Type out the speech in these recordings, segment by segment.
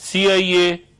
CIA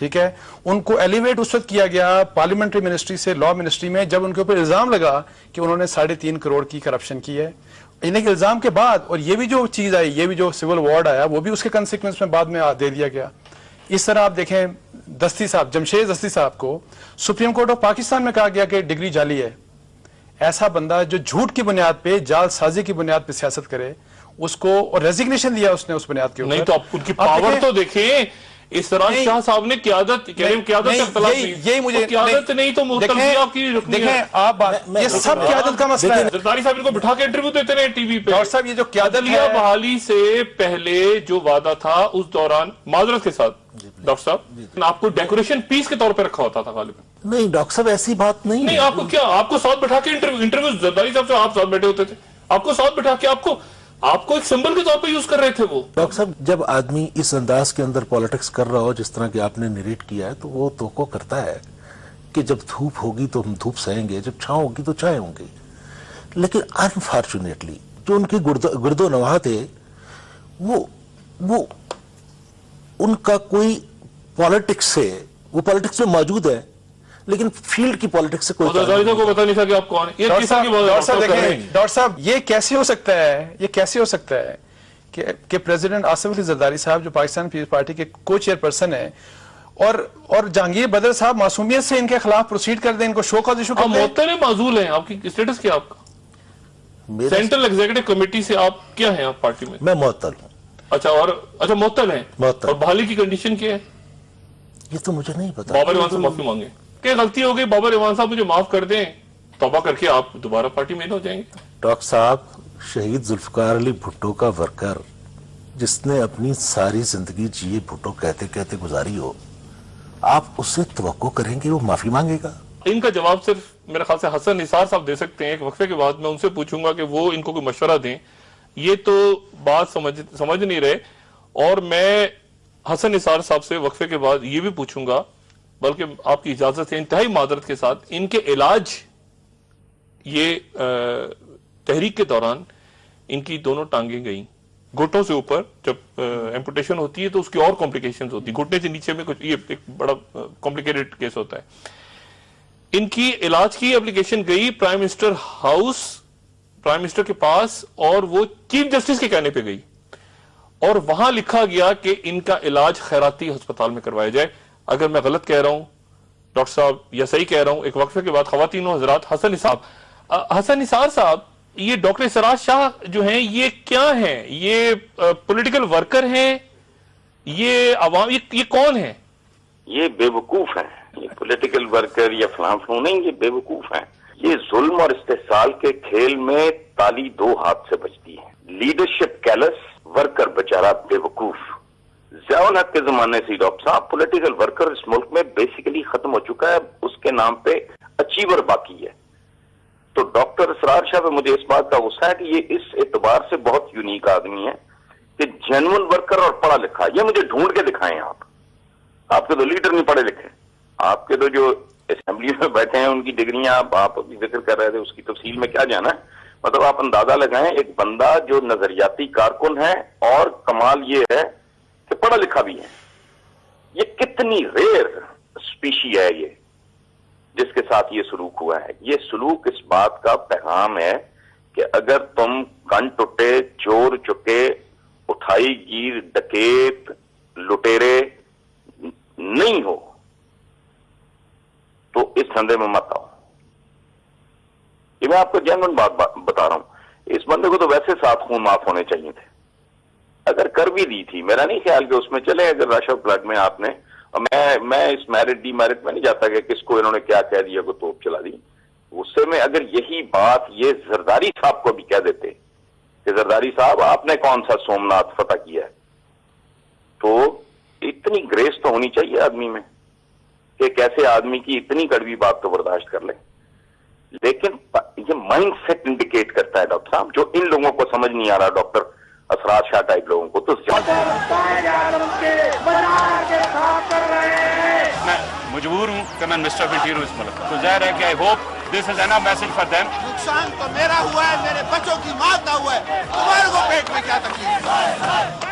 ٹھیک ہے. ان کو ایلیویٹ اس وقت کیا گیا پارلیمنٹری منسٹری سے لا منسٹری میں جب ان کے اوپر الزام لگا کہ انہوں نے 3.5 کروڑ کی کرپشن کی ہے. انہیں کے الزام کے بعد اور یہ بھی جو چیز آئی, یہ بھی جو سول وارڈ آیا, وہ بھی اس کے کنسیکوینس میں بعد میں دے دیا گیا. اس طرح آپ دیکھیں دستی صاحب, جمشید دستی صاحب کو سپریم کورٹ آف پاکستان میں کہا گیا کہ ڈگری جعلی ہے. ایسا بندہ جو جھوٹ کی بنیاد پہ, جال سازی کی بنیاد پہ سیاست کرے, اس کو اور ریزگنیشن دیا اس نے اس بنیاد کے اوپر. نہیں تو آپ ان کی پاور تو دیکھیں. اسراج شاہ صاحب نے قیادت قیادت کا اختلاف یہی مجھے قیادت نہیں تو محترمی آپ کی دیکھیں آپ یہ سب قیادت کا مسئلہ ہے. زرداری صاحب ان کو بٹھا کے انٹرویو دیتے رہے ٹی وی پہ. ڈاکٹر صاحب یہ جو قیادت عدلیہ بحالی سے پہلے جو وعدہ تھا اس دوران معذرت کے ساتھ ڈاکٹر صاحب آپ کو ڈیکوریشن پیس کے طور پہ رکھا ہوتا تھا غالباً. نہیں ڈاکٹر صاحب ایسی بات نہیں نہیں آپ کو کیا, آپ کو ساتھ بٹھا کے انٹرویو زرداری صاحب سے آپ ساتھ بیٹھے ہوتے تھے, آپ کو ساتھ بٹھا کے آپ کو ایک سمبل کے طور پہ یوز کر رہے تھے وہ. ڈاکٹر صاحب جب آدمی اس انداز کے اندر پالیٹکس کر رہا ہو جس طرح کہ آپ نے نریٹ کیا ہے, تو وہ توقع کرتا ہے کہ جب دھوپ ہوگی تو ہم دھوپ سہیں گے, جب چھاؤں ہوگی تو چھائیں ہوں گے. لیکن انفارچونیٹلی جو ان کے گرد و نواح تھے وہ ان کا کوئی پالیٹکس سے, وہ پالیٹکس میں موجود ہے لیکن فیلڈ کی پالیٹکس سے کوئی زرداری صاحب کو پتا نہیں تھا کہ آپ کون ہیں. ڈاکٹر صاحب یہ کیسے ہو سکتا ہے کہ پریزیڈنٹ آصف علی زرداری صاحب جو پاکستان پیپلز پارٹی کے کو چیئر پرسن ہیں اور جہانگیر بدر صاحب معصومیت سے ان کے خلاف پروسیڈ کر دیں, ان کو شو کاز ایشو کر دیں. معطل ہیں, معزول ہیں. آپ کی اسٹیٹس کیا آپ کا سینٹرل ایگزیکٹو کمیٹی سے آپ کیا ہیں آپ پارٹی میں؟ میں معطل ہوں. اچھا معطل ہیں. اور بحالی کی کنڈیشن کیا ہے یہ تو مجھے نہیں پتا. بابر ایوان سے معافی مانگے کہ غلطی ہو گئی, بابر ایوان صاحب مجھے معاف کر دیں, توبہ کر کے آپ دوبارہ پارٹی میں ہو جائیں گے. ڈاکٹر صاحب شہید ذوالفقار علی بھٹو کا ورکر جس نے اپنی ساری زندگی جیے بھٹو کہتے کہتے گزاری ہو, آپ اس سے توقع کریں گے وہ معافی مانگے گا؟ ان کا جواب صرف میرے خیال سے حسن نثار صاحب دے سکتے ہیں. ایک وقفے کے بعد میں ان سے پوچھوں گا کہ وہ ان کو کوئی مشورہ دیں. یہ تو بات سمجھ نہیں رہے. اور میں حسن نثار صاحب سے وقفے کے بعد یہ بھی پوچھوں گا, بلکہ آپ کی اجازت ہے انتہائی معذرت کے ساتھ, ان کے علاج یہ تحریک کے دوران ان کی دونوں ٹانگیں گئیں گھٹوں سے اوپر. جب ایمپوٹیشن ہوتی ہے تو اس کی اور کمپلیکیشنز ہوتی ہیں, گھٹنے سے نیچے میں کچھ, یہ ایک بڑا کمپلیکیٹڈ کیس ہوتا ہے. ان کی علاج کی اپلیکیشن گئی prime minister house, prime minister کے پاس, اور وہ چیف جسٹس کے کہنے پہ گئی, اور وہاں لکھا گیا کہ ان کا علاج خیراتی ہسپتال میں کروایا جائے. اگر میں غلط کہہ رہا ہوں ڈاکٹر صاحب یا صحیح کہہ رہا ہوں, ایک وقفے کے بعد خواتین و حضرات, حسن نثار صاحب, یہ ڈاکٹر اسراج شاہ جو ہیں یہ کیا ہیں؟ یہ پولیٹیکل ورکر ہیں, یہ عوام, یہ کون ہیں؟ یہ بے وقوف ہیں. یہ پولیٹیکل ورکر یا فلاں فلوں نہیں, یہ بے وقوف ہیں. یہ ظلم اور استحصال کے کھیل میں تالی دو ہاتھ سے بجتی ہے. لیڈرشپ کیلس, ورکر بیچارہ بے وقوف. ضیاء الحق کے زمانے سے ڈاکٹر صاحب پولیٹیکل ورکر اس ملک میں بیسیکلی ختم ہو چکا ہے, اس کے نام پہ اچیور باقی ہے. تو ڈاکٹر اسرار شاہ پہ مجھے اس بات کا غصہ ہے کہ یہ اس اعتبار سے بہت یونیک آدمی ہے کہ جینون ورکر اور پڑھا لکھا. یہ مجھے ڈھونڈ کے دکھائیں آپ کے تو لیڈر نہیں پڑھے لکھے, آپ کے تو جو اسمبلی میں بیٹھے ہیں ان کی ڈگریاں آپ ابھی ذکر کر رہے تھے, اس کی تفصیل میں کیا جانا ہے. مطلب آپ اندازہ لگائیں, ایک بندہ جو نظریاتی کارکن ہے اور کمال یہ ہے کہ پڑھا لکھا بھی ہے. یہ کتنی ریئر اسپیشی ہے یہ جس کے ساتھ یہ سلوک ہوا ہے. یہ سلوک اس بات کا پیغام ہے کہ اگر تم کن ٹوٹے, چور چکے, اٹھائی گیر, ڈکیت, لٹیرے نہیں ہو تو اس دھندے میں مت آؤ. یہ میں آپ کو جینوئن بات بتا رہا ہوں. اس بندے کو تو ویسے 7 خون معاف ہونے چاہیے تھے. اگر کر بھی دی تھی, میرا نہیں خیال کہ اس میں چلے, اگر رش آف بلڈ میں آپ نے, میں اس میرٹ ڈی میرٹ میں نہیں جاتا کہ کس کو انہوں نے کیا کہہ دیا, کو توپ چلا دی. غصے میں اگر یہی بات یہ زرداری صاحب کو بھی کہہ دیتے کہ زرداری صاحب آپ نے کون سا سومناتھ فتح کیا ہے, تو اتنی گریس تو ہونی چاہیے آدمی میں کہ کیسے آدمی کی اتنی کڑوی بات تو برداشت کر لے. لیکن یہ مائنڈ سیٹ انڈیکیٹ کرتا ہے ڈاکٹر صاحب, جو ان لوگوں کو سمجھ نہیں آ رہا, ڈاکٹر اسرار شاہ ٹائپ لوگوں کو. تو میں مجبور ہوں کہ میں مسٹر آف انٹیریئر ہوں اس ملک کا, تو ظاہر ہے کہ I hope this is enough message for them. نقصان تو میرا ہوا ہے, میرے بچوں کی موت نہ ہوا ہے, تمہارے کو پیٹ میں کیا تکلیف ہے؟